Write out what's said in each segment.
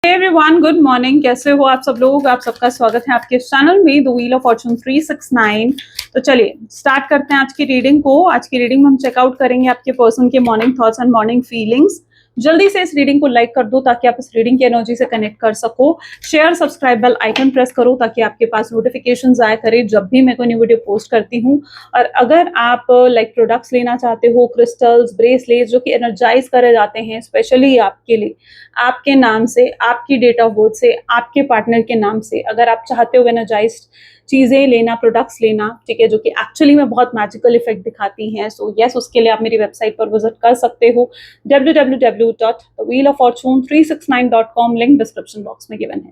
Hey everyone, good morning. कैसे हो आप सब लोग? आप सबका स्वागत है आपके चैनल में द व्हील ऑफ फॉर्चून 369। तो चलिए स्टार्ट करते हैं आज की रीडिंग को। आज की रीडिंग में हम चेकआउट करेंगे आपके पर्सन के morning thoughts and morning feelings. जल्दी से इस रीडिंग को लाइक कर दो ताकि आप इस रीडिंग की एनर्जी से कनेक्ट कर सको। Share, subscribe, bell icon press करो ताकि आपके पास नोटिफिकेशंस आया करे जब भी मैं कोई न्यू वीडियो पोस्ट करती हूँ। और अगर आप लाइक प्रोडक्ट्स लेना चाहते हो, क्रिस्टल्स, ब्रेसलेट्स जो कि एनर्जाइज करे जाते हैं स्पेशली आपके लिए, आपके नाम से, आपकी डेट ऑफ बर्थ से, आपके पार्टनर के नाम से, अगर आप चाहते हो एनर्जाइज्ड चीजें लेना, प्रोडक्ट्स लेना, ठीक है, जो कि एक्चुअली में बहुत मैजिकल इफेक्ट दिखाती हैं, सो यस, उसके लिए आप मेरी वेबसाइट पर विजिट कर सकते हो www.thewheeloffortune369.com। लिंक डिस्क्रिप्शन बॉक्स में गिवन है।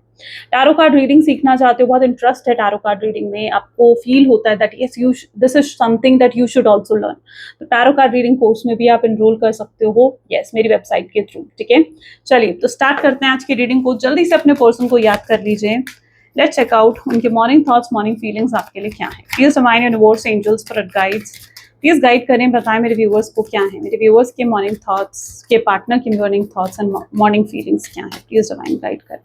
टैरो कार्ड रीडिंग सीखना चाहते हो, बहुत इंटरेस्ट है टैरो कार्ड रीडिंग में, आपको फील होता है that yes you this is something that you should also learn, तो टैरो कार्ड रीडिंग कोर्स में भी आप एनरोल कर सकते हो, यस, मेरी वेबसाइट के थ्रू। ठीक है, चलिए तो स्टार्ट करते हैं आज की रीडिंग को। जल्दी से अपने पर्सन को याद कर लीजिए। लेट्स चेक आउट उनके मॉर्निंग थॉट्स, मॉर्निंग फीलिंग्स आपके लिए क्या है। Please divine universe, angels, spirit guides, please guide करें, बताएं मेरे व्यूअर्स को क्या है, मेरे व्यूअर्स के मॉर्निंग थॉट्स, के पार्टनर की morning thoughts and morning feelings क्या है। प्लीज डिवाइन गाइड करें।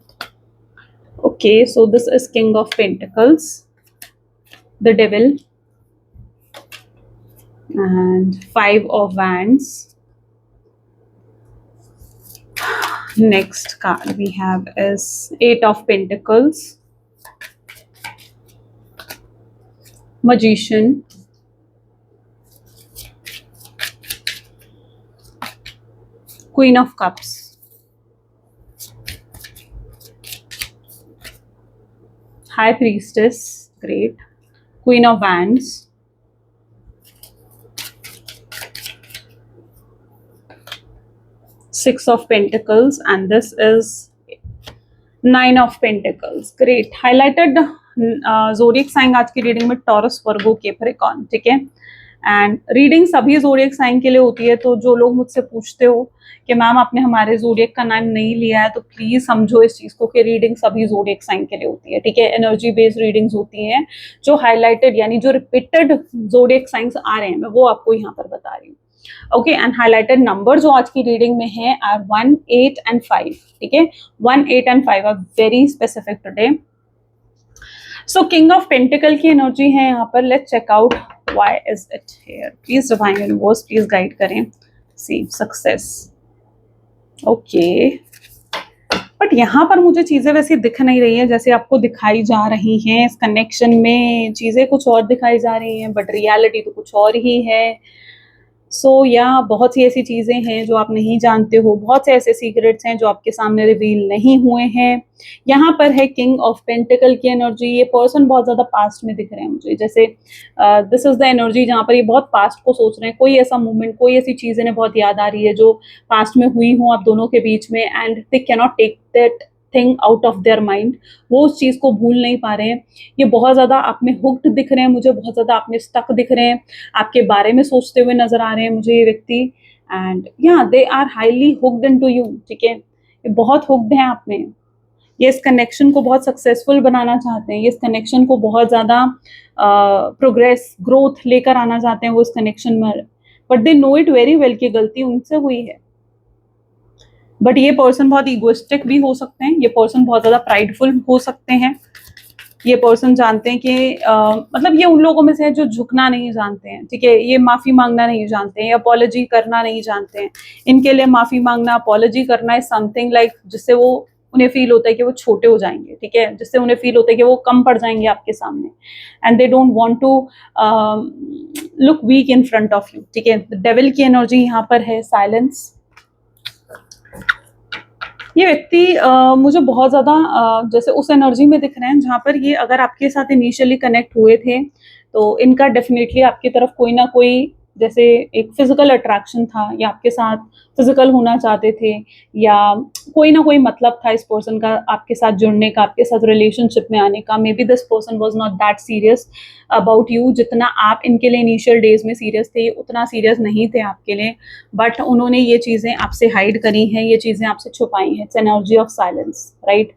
Okay, so this is king of pentacles, the devil and 5 of wands. Next card we have is 8 of pentacles, magician, queen of cups, high priestess, great, queen of wands, Six of Pentacles, and this is 9 of Pentacles. Great. Highlighted zodiac sign आज की reading में Taurus, Virgo, Capricorn, ठीक है। And reading सभी zodiac sign के लिए होती है, तो जो लोग मुझसे पूछते हो कि मैम आपने हमारे जोडियक का नाम नहीं लिया है, तो प्लीज समझो इस चीज को कि रीडिंग सभी जोडियक साइन के लिए होती है, ठीक है। एनर्जी बेस्ड रीडिंग्स होती हैं। जो हाईलाइटेड यानी जो रिपीटेड जोडियक साइंस आ रहे हैं, मैं वो आपको यहाँ पर बता रही हूँ। ओके, एंड हाईलाइटेड नंबर जो आज की रीडिंग में है आर 1, 8 and 5, ठीक है। 1, 8 and 5 are very specific today. So king of pentacle की एनर्जी है यहाँ पर। Let's check out why is it here. Please divine universe, please guide करें। सी सक्सेस, ओके, बट यहाँ पर मुझे चीजें वैसे दिख नहीं रही है जैसे आपको दिखाई जा रही हैं। इस कनेक्शन में चीजें कुछ और दिखाई जा रही हैं, बट रियलिटी तो कुछ और ही है। सो यहाँ बहुत सी ऐसी चीजें हैं जो आप नहीं जानते हो, बहुत से ऐसे सीक्रेट्स हैं जो आपके सामने रिवील नहीं हुए हैं। यहाँ पर है किंग ऑफ पेंटिकल की एनर्जी। ये पर्सन बहुत ज्यादा पास्ट में दिख रहे हैं मुझे, जैसे दिस इज द एनर्जी जहाँ पर ये बहुत पास्ट को सोच रहे हैं। कोई ऐसा मोमेंट, कोई ऐसी चीज इन्हें बहुत याद आ रही है जो पास्ट में हुई हो आप दोनों के बीच में, and they can not take that thing out of their mind. वो उस चीज को भूल नहीं पा रहे हैं। ये बहुत ज्यादा आप में हुक्ड दिख रहे हैं मुझे, बहुत ज्यादा आप में स्टक दिख रहे हैं, आपके बारे में सोचते हुए नजर आ रहे हैं मुझे ये व्यक्ति। एंड या they are highly hooked into you, ठीक है। ये बहुत हुक्ड हैं आप में। ये इस कनेक्शन को बहुत सक्सेसफुल बनाना चाहते हैं, ये इस कनेक्शन को बहुत ज्यादा प्रोग्रेस, ग्रोथ लेकर आना चाहते हैं वो इस कनेक्शन में, but they know it very well कि गलती उनसे हुई है। बट ये पर्सन बहुत इगोइस्टिक भी हो सकते हैं, ये पर्सन बहुत ज्यादा प्राइडफुल हो सकते हैं। ये पर्सन जानते हैं कि मतलब ये उन लोगों में से है जो झुकना नहीं जानते हैं, ठीक है। ये माफी मांगना नहीं जानते हैं, अपॉलॉजी करना नहीं जानते हैं। इनके लिए माफी मांगना, अपॉलॉजी करना इज समथिंग लाइक जिससे वो उन्हें फील होता है कि वो छोटे हो जाएंगे, ठीक है, जिससे उन्हें फील होता है कि वो कम पड़ जाएंगे आपके सामने, and they don't want to look weak in front of you, ठीक है। डेविल की एनर्जी यहाँ पर है साइलेंस। ये व्यक्ति मुझे बहुत ज़्यादा जैसे उस एनर्जी में दिख रहे हैं जहाँ पर ये अगर आपके साथ इनिशियली कनेक्ट हुए थे तो इनका डेफिनेटली आपकी तरफ कोई ना कोई जैसे एक फिजिकल अट्रैक्शन था, या आपके साथ फिजिकल होना चाहते थे, या कोई ना कोई मतलब था इस पर्सन का आपके साथ जुड़ने का, आपके साथ रिलेशनशिप में आने का। May be this person was not that serious about you, जितना आप इनके लिए इनिशियल डेज में सीरियस थे, उतना सीरियस नहीं थे आपके लिए, बट उन्होंने ये चीज़ें आपसे हाइड करी हैं, ये चीज़ें आपसे छुपाई हैं। It's energy of silence, right.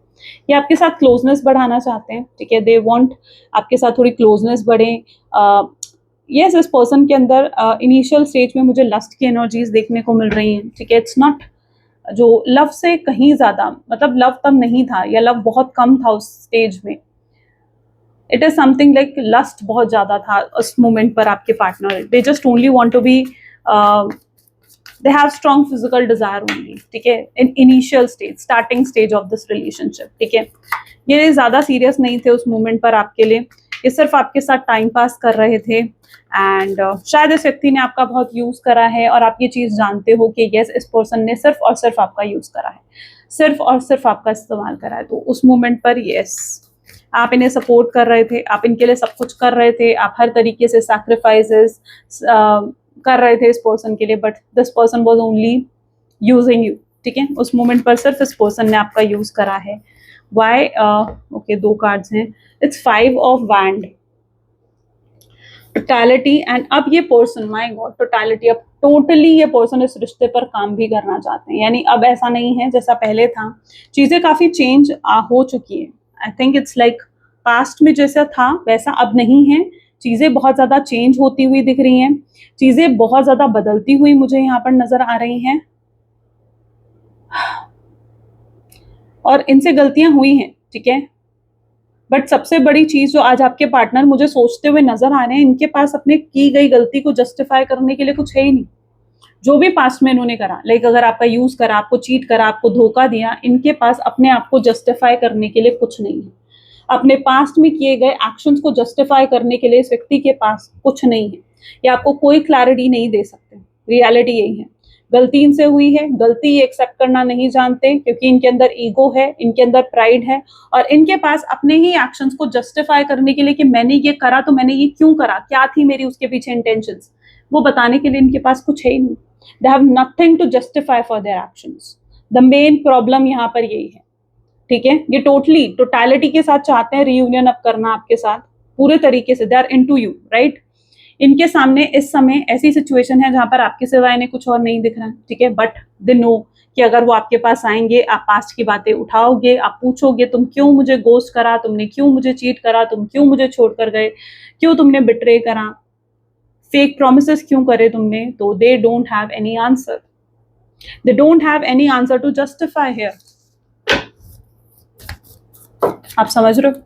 ये आपके साथ क्लोजनेस बढ़ाना चाहते हैं, ठीक है। दे वांट आपके साथ थोड़ी क्लोजनेस बढ़े। यस, इस पर्सन के अंदर इनिशियल स्टेज में मुझे लस्ट की एनर्जीज देखने को मिल रही हैं, ठीक है। इट्स नॉट जो लव से कहीं ज्यादा, मतलब लव तब नहीं था या लव बहुत कम था उस स्टेज में, it is something like lust बहुत ज्यादा था उस मोमेंट पर आपके partner, they just only want to be, they have strong physical desire only, ठीक है, in initial stage, starting stage of this relationship, ठीक है। ये ज्यादा सीरियस नहीं थे उस मोमेंट पर आपके लिए, ये सिर्फ आपके साथ टाइम पास कर रहे थे, एंड शायद इस व्यक्ति ने आपका बहुत यूज करा है और आप ये चीज जानते हो कि यस, इस पर्सन ने सिर्फ और सिर्फ आपका यूज करा है, सिर्फ और सिर्फ आपका इस्तेमाल करा है। तो उस मोमेंट पर यस, आप इन्हें सपोर्ट कर रहे थे, आप इनके लिए सब कुछ कर रहे थे, आप हर तरीके से सैक्रिफाइसेस कर रहे थे इस पर्सन के लिए, but this person was only using you, ठीक है। उस मोमेंट पर सिर्फ इस पर्सन ने आपका यूज करा है। वाई? ओके, 2 कार्ड्स हैं, it's 5 of wand, totality, and अब ये पर्सन, माय गॉड, टोटलिटी, अब टोटली ये पर्सन इस रिश्ते पर काम भी करना चाहते हैं, यानी अब ऐसा नहीं है जैसा पहले था, चीजें काफी चेंज हो चुकी है। I think it's like past में जैसा था वैसा अब नहीं है, चीजें बहुत ज्यादा चेंज होती हुई दिख रही हैं, चीजें बहुत ज्यादा बदलती हुई मुझे यहाँ पर नजर आ रही हैं, और इनसे गलतियां हुई हैं, ठीक है, बट सबसे बड़ी चीज जो आज आपके पार्टनर मुझे सोचते हुए नजर आ रहे हैं, इनके पास अपने की गई गलती को जस्टिफाई करने के लिए कुछ है ही नहीं। जो भी पास्ट में इन्होंने करा, लाइक अगर आपका यूज करा, आपको चीट करा, आपको धोखा दिया, इनके पास अपने आप को जस्टिफाई करने के लिए कुछ नहीं है, अपने पास्ट में किए गए एक्शंस को जस्टिफाई करने के लिए इस व्यक्ति के पास कुछ नहीं है, या आपको कोई क्लैरिटी नहीं दे सकते। रियलिटी यही है, गलती इनसे हुई है, गलती ये एक्सेप्ट करना नहीं जानते, क्योंकि इनके अंदर ईगो है, इनके अंदर प्राइड है, और इनके पास अपने ही एक्शंस को जस्टिफाई करने के लिए कि मैंने ये करा तो मैंने ये क्यों करा, क्या थी मेरी उसके पीछे इंटेंशंस, वो बताने के लिए इनके पास कुछ है ही नहीं। They have nothing to justify for their actions. The main problem यहाँ पर यही है, ठीक है। ये टोटलिटी के साथ चाहते हैं रियूनियन अब करना आपके साथ पूरे तरीके से, they are into you, right. इनके सामने इस समय ऐसी सिचुएशन है जहां पर आपके सिवाय इन्हें कुछ और नहीं दिख रहा है, ठीक है, बट दे नो कि अगर वो आपके पास आएंगे, आप पास्ट की बातें उठाओगे, आप पूछोगे तुम क्यों मुझे गोस्ट करा, तुमने क्यों मुझे चीट करा, तुम क्यों मुझे छोड़कर गए, क्यों तुमने बिट्रे करा, फेक प्रोमिसेस क्यों करे तुमने, तो they don't have any answer, they don't have any answer to justify here. आप समझ रहे हो,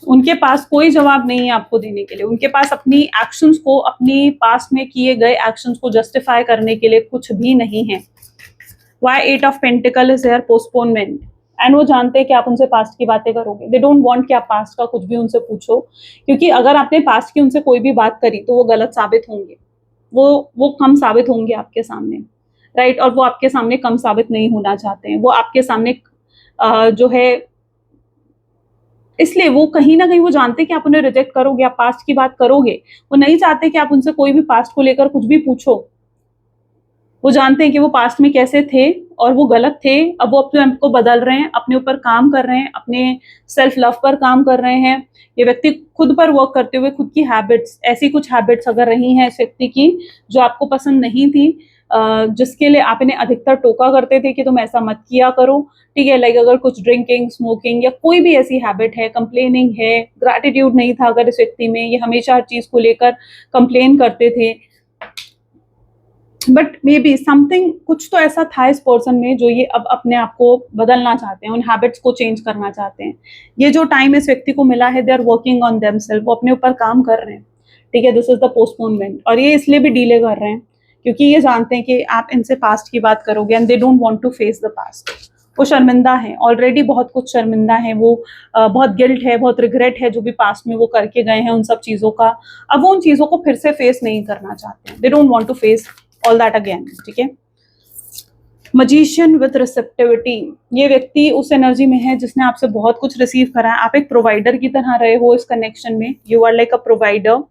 उनके पास कोई जवाब नहीं है आपको देने के लिए, उनके पास अपनी एक्शंस को, अपनी पास्ट में किए गए एक्शंस को जस्टिफाई करने के लिए कुछ भी नहीं है। Why 8 of pentacle is here? Postponement, and वो जानते हैं कि आप उनसे पास्ट की बातें करोगे, दे डोंट वांट कि आप पास्ट का कुछ भी उनसे पूछो, क्योंकि अगर आपने पास्ट की उनसे कोई भी बात करी तो वो गलत साबित होंगे, वो कम साबित होंगे आपके सामने, राइट, और वो आपके सामने कम साबित नहीं होना चाहते हैं, वो आपके सामने जो है, इसलिए वो कहीं ना कहीं वो जानते हैं कि आप उन्हें रिजेक्ट करोगे, आप पास्ट की बात करोगे, वो नहीं चाहते कि आप उनसे कोई भी पास्ट को लेकर कुछ भी पूछो, वो जानते हैं कि वो पास्ट में कैसे थे और वो गलत थे, अब वो अपने आप को बदल रहे हैं, अपने ऊपर काम कर रहे हैं, अपने सेल्फ लव पर काम कर रहे हैं, ये व्यक्ति खुद पर वर्क करते हुए खुद की हैबिट्स, ऐसी कुछ हैबिट्स अगर रही हैं इस व्यक्ति की जो आपको पसंद नहीं थी, जिसके लिए आप इन्हें अधिकतर टोका करते थे कि तुम ऐसा मत किया करो, ठीक है, लाइक अगर कुछ ड्रिंकिंग, स्मोकिंग या कोई भी ऐसी हैबिट है, कंप्लेनिंग है, ग्रैटिट्यूड नहीं था अगर इस व्यक्ति में, ये हमेशा हर चीज को लेकर कंप्लेन करते थे, बट मे बी समथिंग, कुछ तो ऐसा था इस पर्सन में जो ये अब अपने आप को बदलना चाहते हैं, उन हैबिट्स को चेंज करना चाहते हैं। ये जो टाइम इस व्यक्ति को मिला है, they are working on themselves, वो अपने ऊपर काम कर रहे हैं, ठीक है, दिस इज द पोस्टपोनमेंट, और ये इसलिए भी डिले कर रहे हैं क्योंकि ये जानते हैं कि आप इनसे पास्ट की बात करोगे, and they don't want to face the past. वो शर्मिंदा है, ऑलरेडी बहुत कुछ शर्मिंदा है वो, बहुत गिल्ट है, बहुत रिग्रेट है जो भी पास्ट में वो करके गए हैं उन सब चीज़ों का, अब वो उन चीज़ों को फिर से फेस नहीं करना चाहते हैं, they don't want to face all that again, ठीक है। मजिशियन विद रिसेप्टिविटी, ये व्यक्ति उस एनर्जी में है जिसने आपसे बहुत कुछ रिसीव करा है, आप एक प्रोवाइडर की तरह रहे हो इस कनेक्शन में, you are like a provider,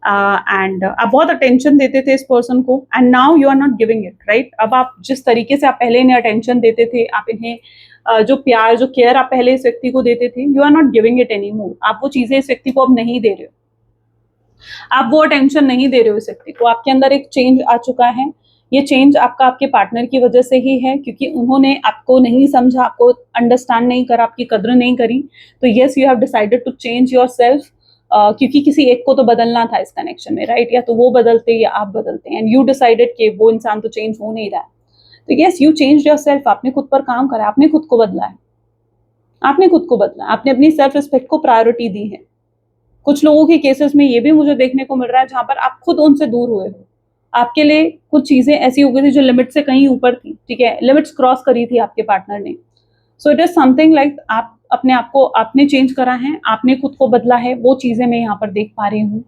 and आप बहुत अटेंशन देते थे इस पर्सन को, and now you are not giving it, right. अब आप जिस तरीके से आप पहले इन्हें अटेंशन देते थे, आप इन्हें जो प्यार, जो केयर आप पहले इस व्यक्ति को देते थे, you are not giving it any more, आप वो चीजें इस व्यक्ति को अब नहीं दे रहे हो, आप वो अटेंशन नहीं दे रहे हो इस व्यक्ति को, आपके अंदर एक चेंज आ चुका है, ये चेंज आपका आपके पार्टनर की वजह से ही है, क्योंकि उन्होंने आपको नहीं समझा, आपको अंडरस्टैंड नहीं करा, आपकी कद्र नहीं करी, तो yes, you have decided to change yourself, क्योंकि किसी एक को तो बदलना था इस कनेक्शन में, राइट, या तो वो बदलते या आप बदलते, एंड यू डिसाइडेड कि वो इंसान तो चेंज हो नहीं रहा है, तो yes, you change your self, आपने खुद पर काम करा, आपने खुद को बदला है, आपने खुद को बदला, आपने अपनी सेल्फ रिस्पेक्ट को प्रायोरिटी दी है। कुछ लोगों के केसेस में ये भी मुझे देखने को मिल रहा है जहां पर आप खुद उनसे दूर हुए हो, आपके लिए कुछ चीजें ऐसी हो गई थी जो लिमिट से कहीं ऊपर थी, ठीक है, लिमिट्स क्रॉस करी थी आपके पार्टनर ने। So it is something like आप अपने आप को आपने चेंज करा है, आपने खुद को बदला है, वो चीजें मैं यहाँ पर देख पा रही हूँ।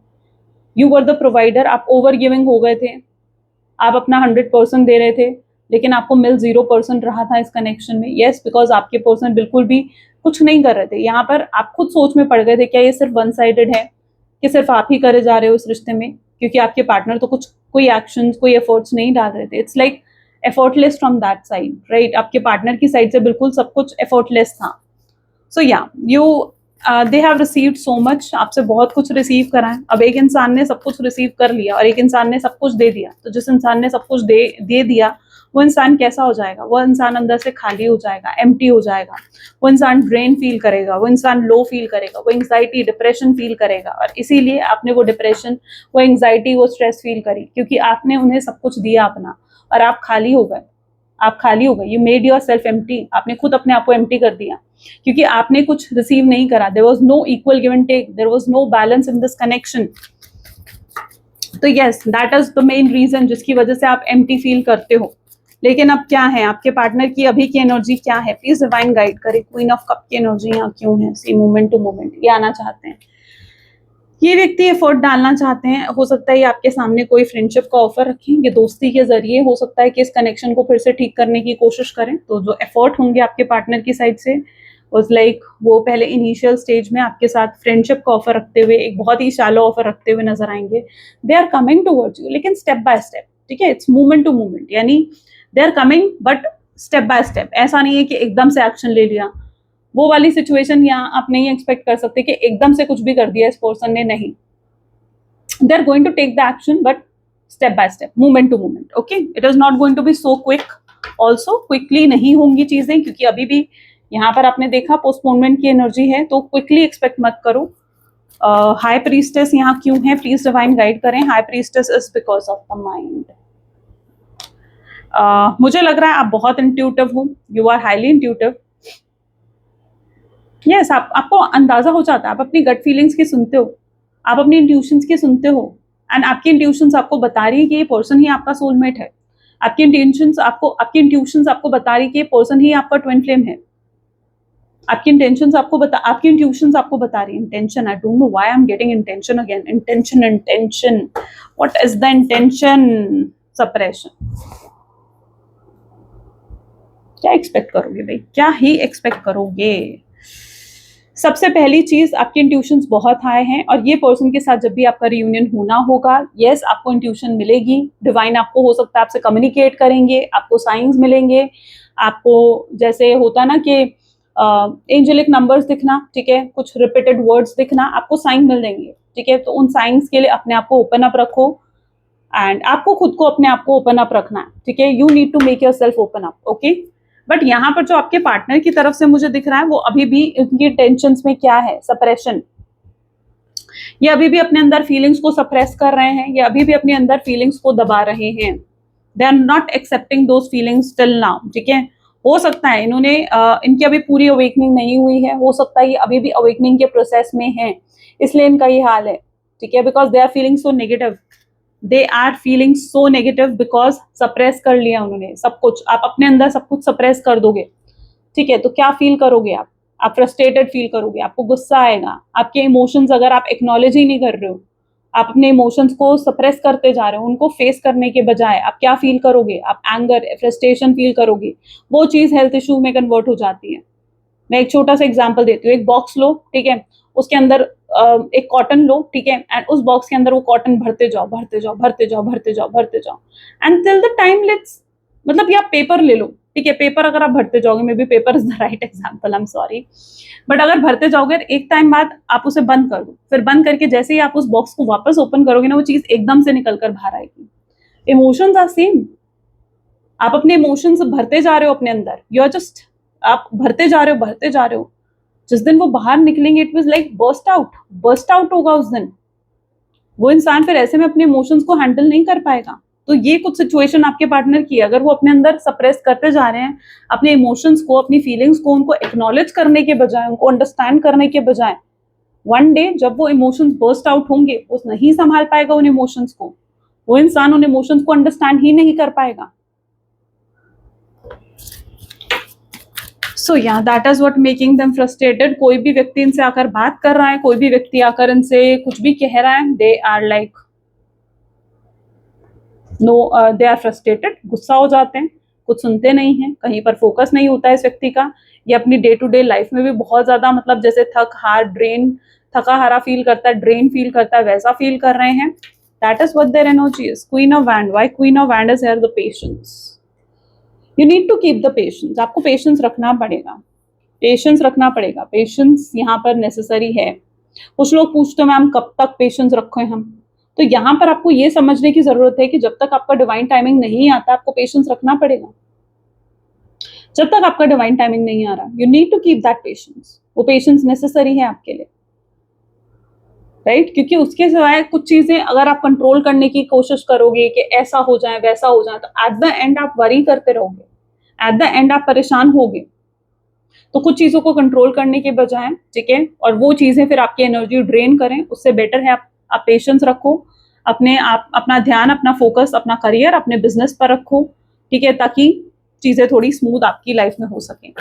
यू वर द प्रोवाइडर, आप ओवर गिविंग हो गए थे, आप अपना 100% दे रहे थे, लेकिन आपको मिल 0% रहा था इस कनेक्शन में। यस, बिकॉज आपके पर्सन बिल्कुल भी कुछ नहीं कर रहे थे। यहाँ पर आप खुद सोच में पड़ गए थे, क्या ये सिर्फ वन साइडेड है कि सिर्फ आप ही करे जा रहे हो इस रिश्ते में, क्योंकि आपके पार्टनर तो कुछ कोई एक्शन कोई एफर्ट्स नहीं डाल रहे थे। It's like effortless from that side, right? आपके पार्टनर की साइड से बिल्कुल सब कुछ एफर्टलेस था। सो या you they have received so much, आपसे बहुत कुछ रिसीव करा है। अब एक इंसान ने सब कुछ रिसीव कर लिया और एक इंसान ने सब कुछ दे दिया, तो जिस इंसान ने सब कुछ दे दिया वो इंसान कैसा हो जाएगा? वो इंसान अंदर से खाली हो जाएगा, एम्प्टी हो जाएगा, वो इंसान ड्रेन फील करेगा, वो इंसान लो फील करेगा, वो एंग्जाइटी डिप्रेशन फील करेगा। और इसीलिए आपने वो डिप्रेशन, वो एंग्जाइटी, वो स्ट्रेस फील करी, क्योंकि आपने उन्हें सब कुछ दिया अपना और आप खाली हो गए। आप खाली हो गए, you made your self empty, आपने खुद अपने आप को एम्प्टी कर दिया, क्योंकि आपने कुछ रिसीव नहीं करा। There was no equal give and take, there was no balance in this connection. तो yes, that is the main reason जिसकी वजह से आप एम्प्टी फील करते हो। लेकिन अब क्या है, आपके पार्टनर की अभी की एनर्जी क्या है? प्लीज डिवाइन गाइड करे, क्वीन ऑफ कप की एनर्जी यहाँ क्यों है? सी मोमेंट टू मोमेंट, ये आना चाहते हैं, ये व्यक्ति एफर्ट डालना चाहते हैं। हो सकता है ये आपके सामने कोई फ्रेंडशिप का ऑफर रखें, ये दोस्ती के जरिए हो सकता है कि इस कनेक्शन को फिर से ठीक करने की कोशिश करें। तो जो एफर्ट होंगे आपके पार्टनर की साइड से वाज लाइक वो पहले इनिशियल स्टेज में आपके साथ फ्रेंडशिप का ऑफर रखते हुए, एक बहुत ही शैलो ऑफर रखते हुए नजर आएंगे। They are coming towards you, लेकिन स्टेप बाय स्टेप, ठीक है? इट्स मूवमेंट टू मूवमेंट, यानी they are coming but step by step. ऐसा नहीं है कि एकदम से एक्शन ले लिया, वो वाली सिचुएशन यहाँ आप नहीं एक्सपेक्ट कर सकते कि एकदम से कुछ भी कर दिया इस पर्सन ने, नहीं। They are going to take the action, but step by step, moment to moment. Okay, it is not going to be so quick. Also, quickly नहीं होंगी चीजें, क्योंकि अभी भी यहाँ पर आपने देखा पोस्टपोनमेंट की एनर्जी है, तो क्विकली एक्सपेक्ट मत करो। हाई प्रीस्टेस यहाँ क्यों है? प्लीज डिवाइन गाइड करें। High priestess is because of the mind. मुझे लग रहा है आप बहुत इंट्यूटिव हो, you are highly intuitive. Yes, आपको अंदाजा हो जाता है, आप अपनी गट फीलिंग्स की सुनते हो, आप अपनी इंट्यूशंस की सुनते हो, एंड आपकी इंट्यूशंस आपको बता रही है कि ये पर्सन ही आपका सोलमेट है। आपकी इंट्यूशंस आपको बता रही है कि ये पर्सन ही आपका ट्विन फ्लेम है। आपकी इंटेंशंस आपको बता रही है। Intention, I don't know why I am getting intention again. Intention, what is the intention? Suppression. क्या एक्सपेक्ट करोगे भाई? क्या ही एक्सपेक्ट करोगे? सबसे पहली चीज, आपकी इंट्यूशंस बहुत हाई हैं, और ये पर्सन के साथ जब भी आपका रियूनियन होना होगा, यस, आपको इंट्यूशन मिलेगी। डिवाइन आपको हो सकता है आपसे कम्युनिकेट करेंगे, आपको साइंस मिलेंगे, आपको जैसे होता ना कि एंजेलिक नंबर्स दिखना, ठीक है, कुछ रिपीटेड वर्ड्स दिखना, आपको साइन मिल देंगे, ठीक है? तो उन साइंस के लिए अपने आप को ओपन अप रखो, एंड आपको खुद को अपने आप को ओपन अप रखना है, ठीक है? You need to make yourself open up, okay? But यहाँ पर जो आपके पार्टनर की तरफ से मुझे दिख रहा है, वो अभी भी उनकी टेंशन्स में क्या है? सप्रेशन। ये अभी भी अपने अंदर फीलिंग्स को सप्रेस कर रहे हैं, ये अभी भी अपने अंदर फीलिंग्स को दबा रहे हैं। They are not accepting those feelings till now, ठीक है? हो सकता है इन्होंने इनकी अभी पूरी अवेकनिंग नहीं हुई है, हो सकता है ये अभी भी अवेकनिंग के प्रोसेस में है, इसलिए इनका ये हाल है, ठीक है? Because they are feeling so negative, they are feeling so negative because suppress कर लिया उन्होंने सब कुछ। आप अपने अंदर सब कुछ सप्रेस कर दोगे, ठीक है, तो क्या फील करोगे आप फ्रस्ट्रेटेड फील करोगे, आपको गुस्सा आएगा, आपके इमोशंस अगर आप एक्नॉलेज ही नहीं कर रहे हो, आप अपने इमोशंस को सप्रेस करते जा रहे हो, उनको फेस करने के बजाय आप क्या फील करोगे? आप एंगर, फ्रस्ट्रेशन फील करोगे। वो चीज हेल्थ इशू में कन्वर्ट हो जाती है। मैं एक छोटा सा एग्जाम्पल देती हूँ। एक बॉक्स लो, ठीक है, उसके अंदर एक कॉटन लो, ठीक है, एंड उस बॉक्स के अंदर वो कॉटन भरते जाओ, and till the time let's, मतलब या पेपर ले लो, ठीक है, पेपर अगर आप भरते जाओगे, may be paper is the right example, I am sorry, but अगर भरते जाओगे एक टाइम बाद आप उसे बंद कर दो, फिर बंद करके जैसे ही आप उस बॉक्स को वापस ओपन करोगे ना, वो चीज एकदम से निकल कर बाहर आएगी। इमोशंस आर सेम, आप अपने इमोशंस भरते जा रहे हो अपने अंदर, यू आर जस्ट, आप भरते जा रहे हो, जिस दिन वो बाहर निकलेंगे it was like burst out होगा उस दिन। वो इंसान फिर ऐसे में अपने इमोशंस को हैंडल नहीं कर पाएगा, तो ये कुछ सिचुएशन आपके पार्टनर की है, अगर वो अपने अंदर सप्रेस करते जा रहे हैं अपने इमोशंस को, अपनी फीलिंग्स को, उनको एक्नॉलेज करने के बजाय, उनको अंडरस्टैंड करने के बजाय, वन डे जब वो इमोशंस बर्स्ट आउट होंगे, वो नहीं संभाल पाएगा उन इमोशंस को, वो इंसान उन इमोशंस को अंडरस्टैंड ही नहीं कर पाएगा। सो या that is what making them frustrated. कोई भी व्यक्ति इनसे आकर बात कर रहा है, कोई भी व्यक्ति आकर इनसे कुछ भी कह रहा है, they are like no, they are frustrated, गुस्सा हो जाते हैं, कुछ सुनते नहीं हैं, कहीं पर फोकस नहीं होता है इस व्यक्ति का। ये अपनी डे टू डे लाइफ में भी बहुत ज्यादा मतलब जैसे थका हारा फील करता है, ड्रेन फील करता है, वैसा फील कर रहे हैं। That is what their energy is. Queen of wand, why queen of wand is here? The patience. You need to keep the patience. आपको पेशेंस रखना पड़ेगा, पेशेंस रखना पड़ेगा। पेशेंस यहाँ पर नेसेसरी है। कुछ लोग पूछते हैं मैम कब तक पेशेंस रखें हम, तो यहाँ पर आपको ये समझने की जरूरत है कि जब तक आपका डिवाइन टाइमिंग नहीं आता, आपको पेशेंस रखना पड़ेगा। जब तक आपका डिवाइन टाइमिंग नहीं आ रहा, you need to keep that patience. वो पेशेंस नेसेसरी है आपके लिए, राइट? क्योंकि उसके सिवाय कुछ चीजें अगर आप कंट्रोल करने की कोशिश करोगे कि ऐसा हो जाए वैसा हो जाए, तो एट द एंड आप वरी करते रहोगे, एट द एंड आप परेशान होगे। तो कुछ चीजों को कंट्रोल करने के बजाय, ठीक है, और वो चीजें फिर आपकी एनर्जी ड्रेन करें, उससे बेटर है आप पेशेंस रखो, अपना ध्यान, अपना फोकस, अपना करियर, अपने बिजनेस पर रखो, ठीक है, ताकि चीजें थोड़ी स्मूथ आपकी लाइफ में हो सके।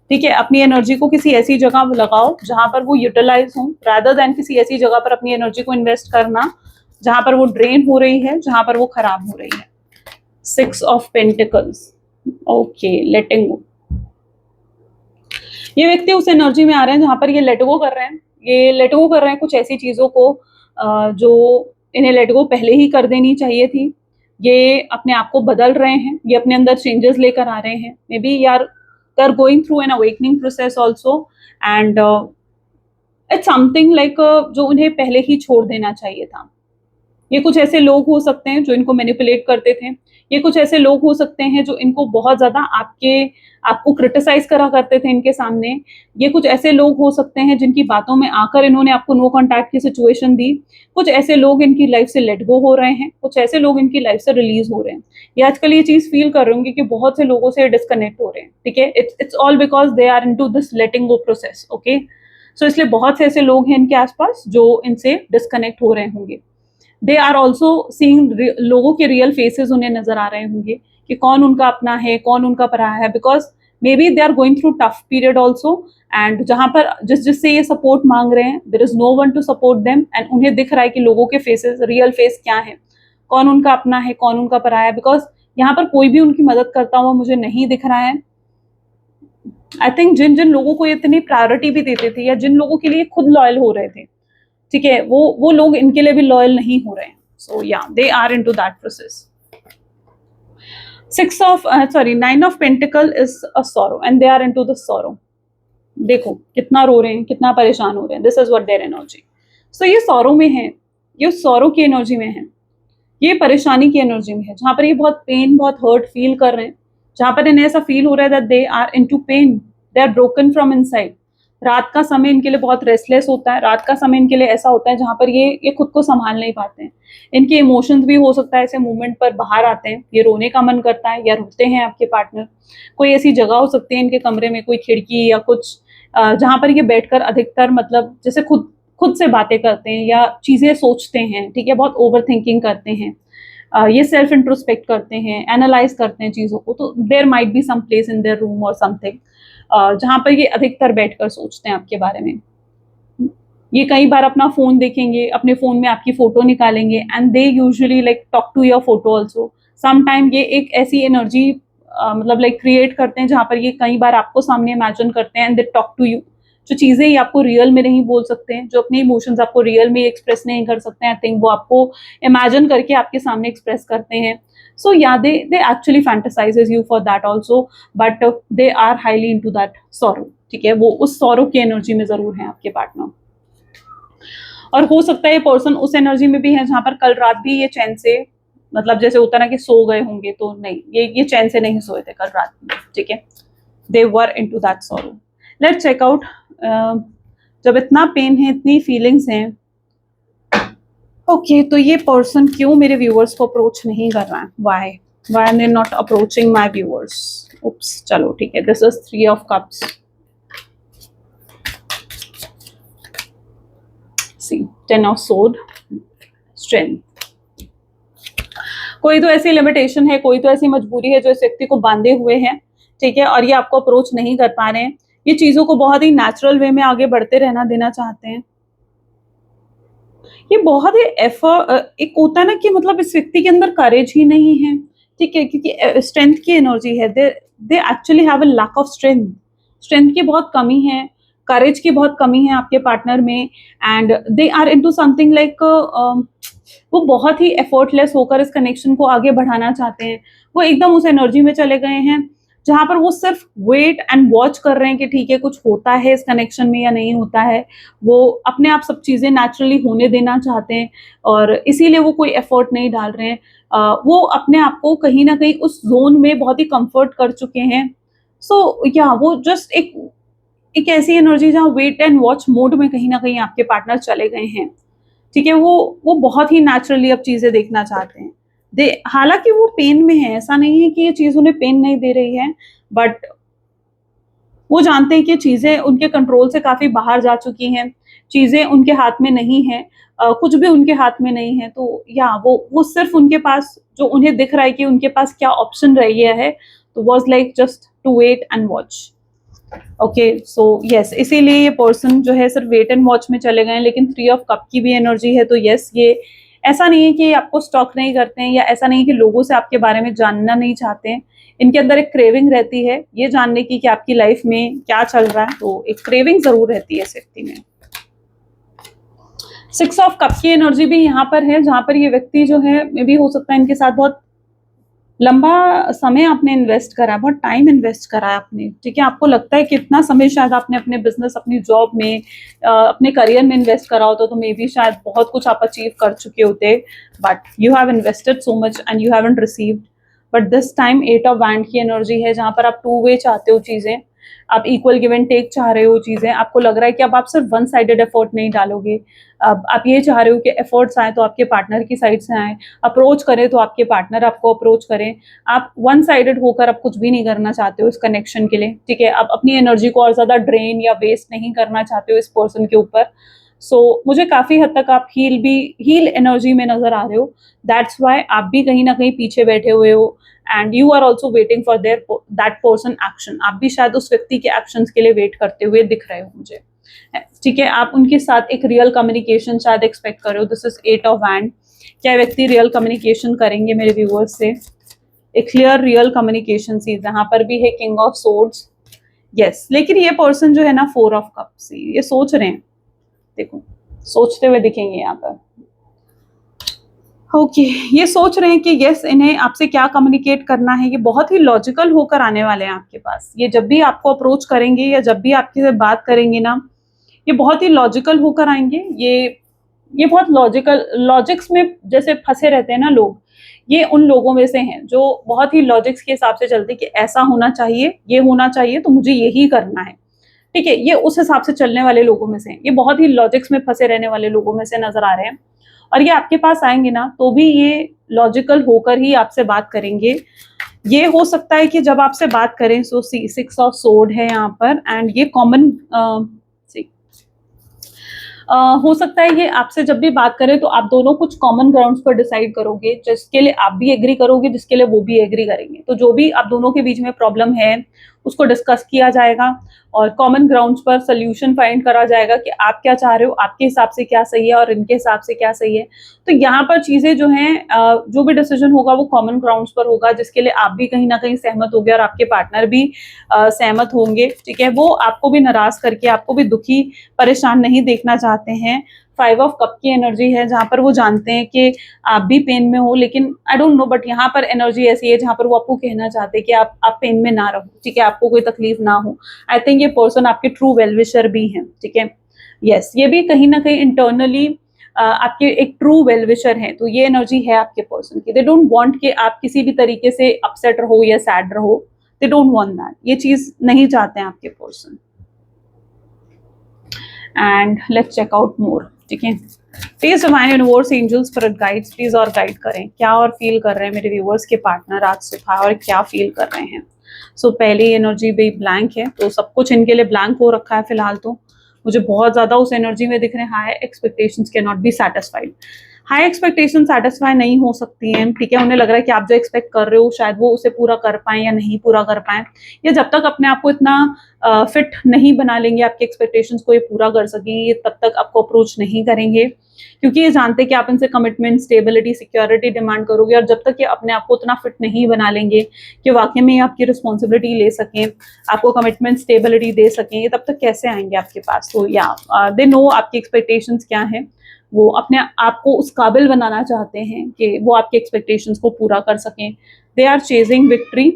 ठीक है, अपनी एनर्जी को किसी ऐसी जगह लगाओ जहां पर वो यूटिलाइज हो, रादर देन किसी ऐसी जगह पर अपनी एनर्जी को इन्वेस्ट करना जहां पर वो ड्रेन हो रही है, जहां पर वो खराब हो रही है। 6 ऑफ पेंटिकल्स, ओके, लेटिंग गो। ये व्यक्ति उस एनर्जी में आ रहे हैं जहां पर ये लेट गो कर रहे हैं, ये लेट गो कर रहे हैं कुछ ऐसी चीजों को जो इन्हें लेट गो पहले ही कर देनी चाहिए थी। ये अपने आप को बदल रहे हैं, ये अपने अंदर चेंजेस लेकर आ रहे हैं। मे बी यार they are going through an awakening process also, and it's something like जो उन्हें पहले ही छोड़ देना चाहिए था। ये कुछ ऐसे लोग हो सकते हैं जो इनको मैनिपुलेट करते थे, ये कुछ ऐसे लोग हो सकते हैं जो इनको बहुत ज्यादा आपको क्रिटिसाइज करा करते थे इनके सामने, ये कुछ ऐसे लोग हो सकते हैं जिनकी बातों में आकर इन्होंने आपको नो कॉन्टैक्ट की सिचुएशन दी, कुछ ऐसे लोग इनकी लाइफ से लेट गो हो रहे हैं, कुछ ऐसे लोग इनकी लाइफ से रिलीज हो रहे हैं। ये आजकल ये चीज फील कर रहे होंगे कि बहुत से लोगों से डिस्कनेक्ट हो रहे हैं, ठीक है, it's all because they are into this letting go process, okay. So इसलिए बहुत से ऐसे लोग हैं इनके आसपास जो इनसे डिस्कनेक्ट हो रहे होंगे। दे आर ऑल्सो सीइंग, लोगों के रियल फेसेस उन्हें नजर आ रहे होंगे कि कौन उनका अपना है, कौन उनका पराया है, because maybe they are going through tough period also, and जहां पर जिससे ये सपोर्ट मांग रहे हैं, there is no one to support them, and उन्हें दिख रहा है कि लोगों के फेसेस, रियल फेस क्या है, कौन उनका अपना है, कौन उनका पराया है, बिकॉज यहाँ पर कोई भी उनकी मदद करता हुआ मुझे नहीं दिख रहा है। आई थिंक जिन जिन लोगों को इतनी प्रायोरिटी भी देते थे, या जिन लोगों के लिए खुद लॉयल हो रहे थे, ठीक है, वो लोग इनके लिए भी लॉयल नहीं हो रहे हैं। So yeah they are into that process. 9 of pentacle is a sorrow, and they are into the sorrow. देखो कितना रो रहे हैं, कितना परेशान हो रहे हैं, this is what their energy. So ये सॉरो में है, ये सॉरो की एनर्जी में है, ये परेशानी की एनर्जी में है, जहां पर ये बहुत पेन, बहुत हर्ट फील कर रहे हैं, जहां पर इन्हें ऐसा फील हो रहा है that they are into pain, they are broken from inside. रात का समय इनके लिए बहुत रेस्टलेस होता है, रात का समय इनके लिए ऐसा होता है जहां पर ये खुद को संभाल नहीं पाते हैं। इनके इमोशंस भी हो सकता है ऐसे मूवमेंट पर बाहर आते हैं, ये रोने का मन करता है या रोते हैं आपके पार्टनर। कोई ऐसी जगह हो सकती है इनके कमरे में, कोई खिड़की या कुछ, जहां पर ये बैठकर अधिकतर मतलब जैसे खुद से बातें करते हैं या चीजें सोचते हैं, ठीक है, बहुत ओवर थिंकिंग करते हैं, ये सेल्फ इंट्रोस्पेक्ट करते हैं, एनालाइज करते हैं चीजों को। तो there might be some place in their room और समथिंग जहां पर ये अधिकतर बैठकर सोचते हैं आपके बारे में। ये कई बार अपना फोन देखेंगे, अपने फोन में आपकी फोटो निकालेंगे, and they usually like talk to your photo also. Some time ये एक ऐसी एनर्जी मतलब लाइक क्रिएट करते हैं जहां पर ये कई बार आपको सामने इमेजिन करते हैं, and they talk to you. जो चीजें ये आपको रियल में नहीं बोल सकते हैं, जो अपने इमोशंस आपको रियल में एक्सप्रेस नहीं कर सकते हैं, आई थिंक वो आपको इमेजिन करके आपके सामने एक्सप्रेस करते हैं। So yeah, they actually fantasizes you for that also, but they are highly into that sorrow, ठीक है, वो उस sorrow की एनर्जी में जरूर है आपके पार्टनर। और हो सकता है ये पर्सन उस एनर्जी में भी है जहां पर कल रात भी ये चैन से, मतलब जैसे होता ना कि सो गए होंगे, तो नहीं, ये चैन से नहीं सोए थे कल रात में, ठीक है, they were into that sorrow। Let's check out, जब इतना पेन है, इतनी फीलिंग्स हैं, ओके तो ये पर्सन क्यों मेरे व्यूअर्स को अप्रोच नहीं कर रहा है, why why they not approaching my viewers. Oops, चलो ठीक है, दिस इज 3 ऑफ कप्स, सी 10 ऑफ सोड, स्ट्रेंथ। कोई तो ऐसी लिमिटेशन है, कोई तो ऐसी मजबूरी है जो इस व्यक्ति को बांधे हुए है, ठीक है, और ये आपको अप्रोच नहीं कर पा रहे हैं। ये चीजों को बहुत ही नेचुरल वे में आगे बढ़ते रहना देना चाहते हैं। ये बहुत ही एक होता है ना कि मतलब इस व्यक्ति के अंदर करेज ही नहीं है, ठीक है, क्योंकि स्ट्रेंथ की एनर्जी है, they actually have a lack of strength, strength की बहुत कमी है, करेज की बहुत कमी है आपके पार्टनर में, and they are into something like वो बहुत ही एफर्टलेस होकर इस कनेक्शन को आगे बढ़ाना चाहते हैं। वो एकदम उस एनर्जी में चले गए हैं जहां पर वो सिर्फ वेट एंड वॉच कर रहे हैं कि ठीक है कुछ होता है इस कनेक्शन में या नहीं होता है। वो अपने आप सब चीज़ें नेचुरली होने देना चाहते हैं और इसीलिए वो कोई एफर्ट नहीं डाल रहे हैं। वो अपने आप को कहीं ना कहीं उस जोन में बहुत ही कंफर्ट कर चुके हैं। सो या वो जस्ट एक ऐसी एनर्जी जहाँ वेट एंड वॉच मोड में कहीं ना कहीं आपके पार्टनर चले गए हैं, ठीक है। वो बहुत ही नेचुरली अब चीज़ें देखना चाहते हैं। दे हालांकि वो पेन में है, ऐसा नहीं है कि ये चीज़ उन्हें पेन नहीं दे रही है, बट वो जानते हैं कि चीज़ें उनके कंट्रोल से काफ़ी बाहर जा चुकी हैं, चीज़ें उनके हाथ में नहीं हैं, कुछ भी उनके हाथ में नहीं है। तो या वो सिर्फ उनके पास जो उन्हें दिख रहा है कि उनके पास क्या ऑप्शन रह गया है, तो was like just to wait and watch. Okay so yes, इसीलिए ये पर्सन जो है सिर्फ वेट एंड वॉच में चले गए हैं। लेकिन 3 ऑफ कप की भी एनर्जी है, तो यस, ये ऐसा नहीं है कि आपको स्टॉक नहीं करते हैं, या ऐसा नहीं है कि लोगों से आपके बारे में जानना नहीं चाहते हैं। इनके अंदर एक क्रेविंग रहती है ये जानने की कि आपकी लाइफ में क्या चल रहा है, तो एक क्रेविंग जरूर रहती है इस व्यक्ति में। 6 ऑफ कप की एनर्जी भी यहाँ पर है, जहां पर ये व्यक्ति जो है मे भी हो सकता है इनके साथ बहुत लंबा समय आपने इन्वेस्ट करा है, बहुत टाइम इन्वेस्ट करा है आपने, ठीक है। आपको लगता है कि इतना समय शायद आपने अपने बिजनेस, अपनी जॉब में, अपने करियर में इन्वेस्ट करा होता, तो मे बी शायद बहुत कुछ आप अचीव कर चुके होते, but you have invested so much and you haven't received. But this time 8 of wand की एनर्जी है, जहां पर आप 2 वे चाहते हो चीजें, आप इक्वल गिव एंड टेक चाह रहे हो चीजें। आपको लग रहा है कि अब आप सिर्फ वन साइडेड एफर्ट नहीं डालोगे, अब आप ये चाह रहे हो कि एफर्ट्स आए तो आपके पार्टनर की साइड से आए, अप्रोच करें तो आपके पार्टनर आपको अप्रोच करें। आप वन साइडेड होकर अब कुछ भी नहीं करना चाहते हो इस कनेक्शन के लिए, ठीक है। आप अपनी एनर्जी को और ज्यादा ड्रेन या वेस्ट नहीं करना चाहते हो इस पर्सन के ऊपर। सो मुझे काफी हद तक आप हील एनर्जी में नजर आ रहे हो, दैट्स वाई आप भी कहीं ना कहीं पीछे बैठे हुए हो and you are also waiting for that person action. आप भी शायद उस व्यक्ति के एक्शन के लिए वेट करते हुए दिख रहे हो मुझे, ठीक है। आप उनके साथ एक रियल कम्युनिकेशन शायद एक्सपेक्ट कर रहे हो। This is 8 of hand. क्या व्यक्ति रियल कम्युनिकेशन करेंगे मेरे व्यूअर्स से? एक क्लियर रियल कम्युनिकेशन सी, जहां पर भी है किंग ऑफ सोर्ड्स, यस। लेकिन ये पर्सन जो है ना 4 ऑफ कप्स, ये सोच रहे हैं, देखो सोचते हुए दिखेंगे यहाँ पर। ओके ये सोच रहे हैं कि यस इन्हें आपसे क्या कम्युनिकेट करना है। ये बहुत ही लॉजिकल होकर आने वाले हैं आपके पास। ये जब भी आपको अप्रोच करेंगे या जब भी आपके से बात करेंगे ना, ये बहुत ही लॉजिकल होकर आएंगे। ये बहुत लॉजिक्स में जैसे फंसे रहते हैं ना लोग, ये उन लोगों में से हैं जो बहुत ही लॉजिक्स के हिसाब से चलते कि ऐसा होना चाहिए, ये होना चाहिए, तो मुझे यही करना है, ठीक है। ये उस हिसाब से चलने वाले लोगों में से, ये बहुत ही लॉजिक्स में फंसे रहने वाले लोगों में से नजर आ रहे हैं। और ये आपके पास आएंगे ना तो भी ये लॉजिकल होकर ही आपसे बात करेंगे। ये हो सकता है कि जब आपसे बात करें, सो 6 ऑफ सोर्ड है यहाँ पर, एंड ये कॉमन हो सकता है ये आपसे जब भी बात करें तो आप दोनों कुछ कॉमन ग्राउंड्स पर डिसाइड करोगे, जिसके लिए आप भी एग्री करोगे, जिसके लिए वो भी एग्री करेंगे। तो जो भी आप दोनों के बीच में प्रॉब्लम है उसको डिस्कस किया जाएगा और कॉमन ग्राउंड्स पर सोल्यूशन फाइंड करा जाएगा कि आप क्या चाह रहे हो, आपके हिसाब से क्या सही है और इनके हिसाब से क्या सही है। तो यहाँ पर चीजें जो हैं, जो भी डिसीजन होगा वो कॉमन ग्राउंड्स पर होगा, जिसके लिए आप भी कहीं ना कहीं सहमत होंगे और आपके पार्टनर भी सहमत होंगे, ठीक है। वो आपको भी नाराज करके, आपको भी दुखी परेशान नहीं देखना चाहते हैं। 5 ऑफ कप की एनर्जी है, जहां पर वो जानते हैं कि आप भी पेन में हो, लेकिन आई डोंट नो, बट यहाँ पर एनर्जी ऐसी है जहां पर वो आपको कहना चाहते हैं कि आप पेन में ना रहो, ठीक है, आपको कोई तकलीफ ना हो। आई थिंक ये पर्सन आपके ट्रू वेलविशर भी हैं, ठीक है। यस, ये भी कहीं ना कहीं इंटरनली आपके एक ट्रू वेलविशर है। तो ये एनर्जी है आपके पर्सन की। दे डोंट वांट कि आप किसी भी तरीके से अपसेट रहो या सैड रहो, दे डोंट वांट दैट, ये चीज नहीं चाहते हैं आपके person. And let's check out more, ठीक है। Please divine universe angels spirit guides please और गाइड करें, क्या और फील कर रहे हैं मेरे व्यूअर्स के पार्टनर आज सुबह और क्या फील कर रहे हैं। सो पहली एनर्जी भी ब्लैंक है, तो सब कुछ इनके लिए ब्लैंक हो रखा है फिलहाल। तो मुझे बहुत ज्यादा उस एनर्जी में दिख रहे हैं high expectations can not be satisfied. High expectation satisfy नहीं हो सकती हैं, ठीक है। उन्हें लग रहा है कि आप जो एक्सपेक्ट कर रहे हो शायद वो उसे पूरा कर पाए या नहीं पूरा कर पाए, या जब तक अपने आप को इतना फिट नहीं बना लेंगे आपके एक्सपेक्टेशंस को ये पूरा कर सकेंगे तब तक आपको अप्रोच नहीं करेंगे, क्योंकि ये जानते हैं कि आप इनसे कमिटमेंट, स्टेबिलिटी, सिक्योरिटी डिमांड करोगे। और जब तक ये अपने आप को उतना फिट नहीं बना लेंगे कि वाकई में आपकी रिस्पॉन्सिबिलिटी ले सकें, आपको कमिटमेंट, स्टेबिलिटी दे सकें, तब तक कैसे आएंगे आपके पास। तो या दे नो आपकी एक्सपेक्टेशंस क्या हैं, वो अपने आप को उस काबिल बनाना चाहते हैं कि वो आपके एक्सपेक्टेशंस को पूरा कर सकें। They are chasing victory,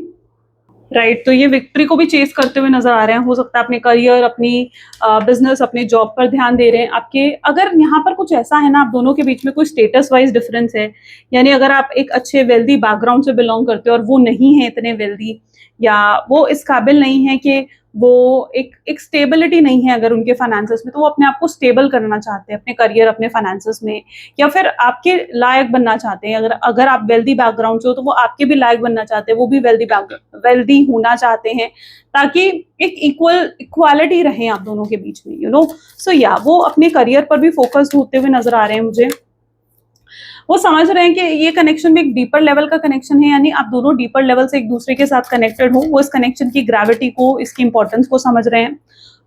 right. तो ये विक्ट्री को भी चेस करते हुए नजर आ रहे हैं। हो सकता है अपने करियर, अपनी बिजनेस, अपने जॉब पर ध्यान दे रहे हैं आपके। अगर यहाँ पर कुछ ऐसा है ना, आप दोनों के बीच में कोई स्टेटस वाइज डिफरेंस है, यानी अगर आप एक अच्छे वेल्दी बैकग्राउंड से बिलोंग करते हो और वो नहीं है इतने वेल्दी, या वो इस काबिल नहीं है कि वो एक स्टेबिलिटी नहीं है अगर उनके फाइनेंसेस में, तो वो अपने आप को स्टेबल करना चाहते हैं अपने करियर, अपने फाइनेंसेस में, या फिर आपके लायक बनना चाहते हैं। अगर आप वेल्दी बैकग्राउंड से हो तो वो आपके भी लायक बनना चाहते हैं, वो भी वेल्दी होना चाहते हैं, ताकि एक इक्वालिटी रहे आप दोनों के बीच में, यू नो। सो या वो अपने करियर पर भी फोकस्ड होते हुए नजर आ रहे हैं मुझे। वो समझ रहे हैं कि ये कनेक्शन भी एक डीपर लेवल का कनेक्शन है, यानी आप दोनों डीपर लेवल से एक दूसरे के साथ कनेक्टेड हो। वो इस कनेक्शन की ग्रेविटी को, इसकी इंपॉर्टेंस को समझ रहे हैं।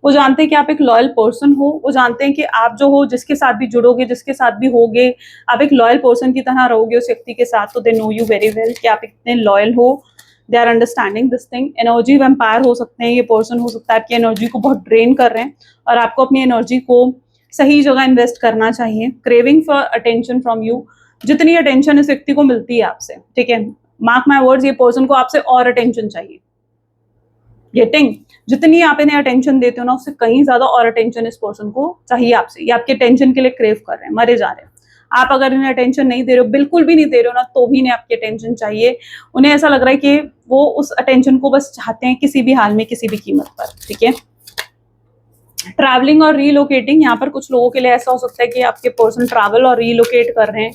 वो जानते हैं कि आप एक लॉयल पर्सन हो, वो जानते हैं कि आप जो हो, जिसके साथ भी जुड़ोगे, जिसके साथ भी होगे, आप एक लॉयल पर्सन की तरह रहोगे उस व्यक्ति के साथ। तो they know you very well कि आप इतने लॉयल हो। They are understanding this thing. Energy vampire हो सकते हैं ये पर्सन, हो सकता है आपकी एनर्जी को बहुत ड्रेन कर रहे हैं और आपको अपनी एनर्जी को सही जगह इन्वेस्ट करना चाहिए। Craving for attention from you, जितनी अटेंशन इस व्यक्ति को मिलती है आपसे, ठीक है, मार्क माय वर्ड्स, ये पर्सन को आपसे और अटेंशन चाहिए। गेटिंग, जितनी आप इन्हें अटेंशन देते हो ना, उससे कहीं ज्यादा और अटेंशन इस पर्सन को चाहिए आपसे। ये आपके अटेंशन के लिए क्रेव कर रहे हैं, मरे जा रहे हैं। आप अगर इन्हें अटेंशन नहीं दे रहे हो, बिल्कुल भी नहीं दे रहे हो ना, तो भी इन्हें आपकी अटेंशन चाहिए। उन्हें ऐसा लग रहा है कि वो उस अटेंशन को बस चाहते हैं किसी भी हाल में, किसी भी कीमत पर, ठीक है। ट्रैवलिंग और रीलोकेटिंग, यहाँ पर कुछ लोगों के लिए ऐसा हो सकता है कि आपके पर्सन ट्रैवल और रीलोकेट कर रहे हैं,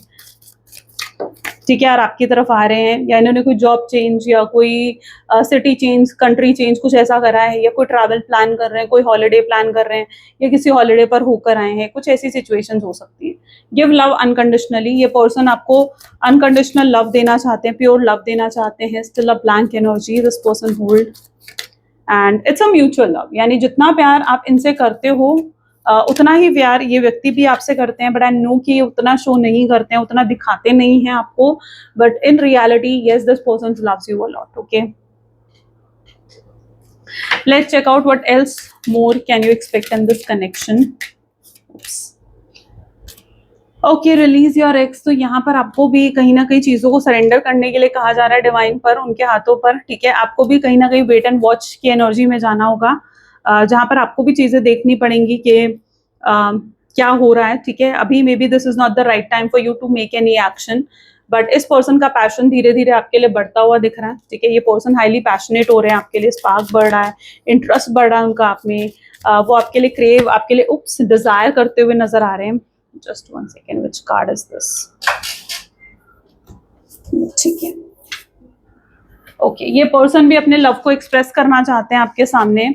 ठीक है, और आपकी तरफ आ रहे हैं, या इन्होंने कोई जॉब चेंज या कोई सिटी चेंज, कंट्री चेंज कुछ ऐसा करा है, या कोई ट्रैवल प्लान कर रहे हैं, कोई हॉलिडे प्लान कर रहे हैं, या किसी हॉलिडे पर होकर आए हैं। कुछ ऐसी सिचुएशंस हो सकती हैं। गिव लव अनकंडीशनली, ये पर्सन आपको अनकंडीशनल लव देना चाहते हैं, प्योर लव देना चाहते हैं। Still a blank energy this person hold, and it's a mutual love, यानी जितना प्यार आप इनसे करते हो उतना ही प्यार ये व्यक्ति भी आपसे करते हैं। बट आई नो कि उतना शो नहीं करते हैं, उतना दिखाते नहीं हैं आपको, but in reality yes this person loves you a lot. Okay, let's check out what else more can you expect in this connection. Okay, release your ex. तो यहाँ पर आपको भी कहीं ना कहीं चीजों को सरेंडर करने के लिए कहा जा रहा है डिवाइन पर, उनके हाथों पर, ठीक है। आपको भी कहीं ना कहीं वेट एंड वॉच की एनर्जी में जाना होगा, जहां पर आपको भी चीजें देखनी पड़ेंगी कि क्या हो रहा है, ठीक है। अभी maybe this is not the right time for you to make any action, but इस पर्सन का पैशन धीरे धीरे आपके लिए बढ़ता हुआ दिख रहा है, ठीक है। ये पर्सन हाईली पैशनेट हो रहे हैं आपके लिए, स्पार्क बढ़ रहा है, इंटरेस्ट बढ़ रहा है उनका आप में, वो आपके लिए क्रेव, आपके लिए उप्स डिजायर करते हुए नजर आ रहे हैं। Just 1 second, which card is this? ठीक है, ओके, ये पर्सन भी अपने लव को एक्सप्रेस करना चाहते हैं आपके सामने,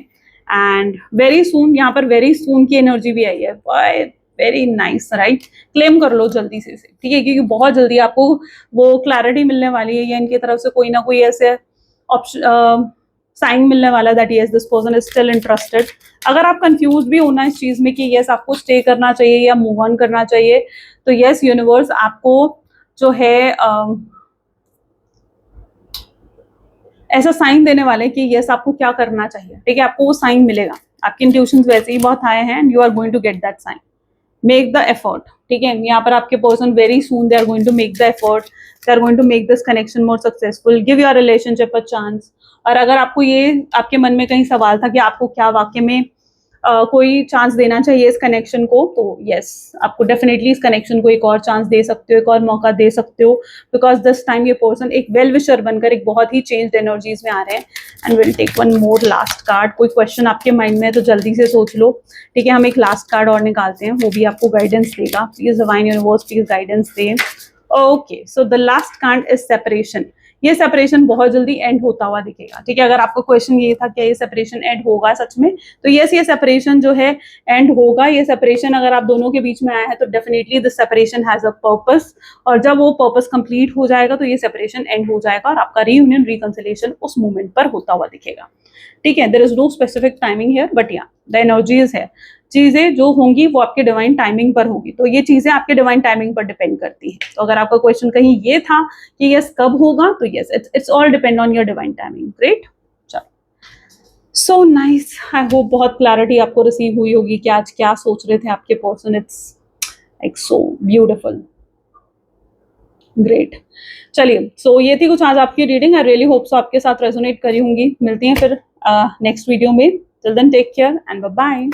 एंड वेरी सून, यहाँ पर वेरी सून की एनर्जी भी आई है। Very nice, right. क्लेम कर लो जल्दी से, ठीक है, क्योंकि बहुत जल्दी आपको वो क्लैरिटी मिलने वाली है, या इनकी तरफ से कोई ना कोई ऐसे ऑप्शन, साइन मिलने वाला है that yes this person is still interested. अगर आप कंफ्यूज भी होना इस चीज में कि यस आपको स्टे करना चाहिए या मूव ऑन करना चाहिए, तो यस यूनिवर्स आपको जो है ऐसा साइन देने वाले कि यस आपको क्या करना चाहिए, ठीक है। आपको वो साइन मिलेगा, आपके इंट्यूशंस वैसे ही बहुत हाई हैं, and you are going to get that sign. Make the effort, ठीक है। यहाँ पर आपके person very soon they are going to make the effort, they are going to make this connection more successful, give your relationship a chance. और अगर आपको ये आपके मन में कहीं सवाल था कि आपको क्या वाकई में कोई चांस देना चाहिए इस कनेक्शन को, तो यस आपको डेफिनेटली इस कनेक्शन को एक और चांस दे सकते हो, एक और मौका दे सकते हो, बिकॉज दिस टाइम ये पर्सन एक वेल विशर बनकर एक बहुत ही चेंज्ड एनर्जीज में आ रहे हैं. And will take one more last card. कोई क्वेश्चन आपके माइंड में है तो जल्दी से सोच लो. ठीक है, हम एक लास्ट कार्ड और निकालते हैं, वो भी आपको गाइडेंस देगा. Please divine universe please guidance they. Okay, so the last card is separation. ये सेपरेशन बहुत जल्दी एंड होता हुआ दिखेगा. ठीक है, अगर आपका क्वेश्चन ये था क्या ये सेपरेशन एंड होगा सच में, तो यस ये सेपरेशन जो है एंड होगा. ये सेपरेशन अगर आप दोनों के बीच में आया है तो definitely this separation has a purpose, और जब वो पर्पस कंप्लीट हो जाएगा तो ये सेपरेशन एंड हो जाएगा और आपका रीयूनियन रिकंसिलिएशन उस मोमेंट पर होता हुआ दिखेगा. ठीक है, there is no specific timing here, but yeah the energies है. चीजें जो होंगी वो आपके डिवाइन टाइमिंग पर होगी, तो ये चीजें आपके डिवाइन टाइमिंग पर डिपेंड करती है. तो अगर आपका क्वेश्चन कहीं ये था कि यस कब होगा, तो yes it's all depend on your divine timing. Great, चलो सो नाइस. आई होप बहुत क्लैरिटी आपको रिसीव हुई होगी कि आज क्या सोच रहे थे आपके person. It's like so beautiful. Great, चलिए सो ये थी कुछ आज आपकी reading. I really hope so आपके साथ रेजोनेट करी होंगी. मिलती हैं फिर नेक्स्ट वीडियो में. Till then take care and bye bye.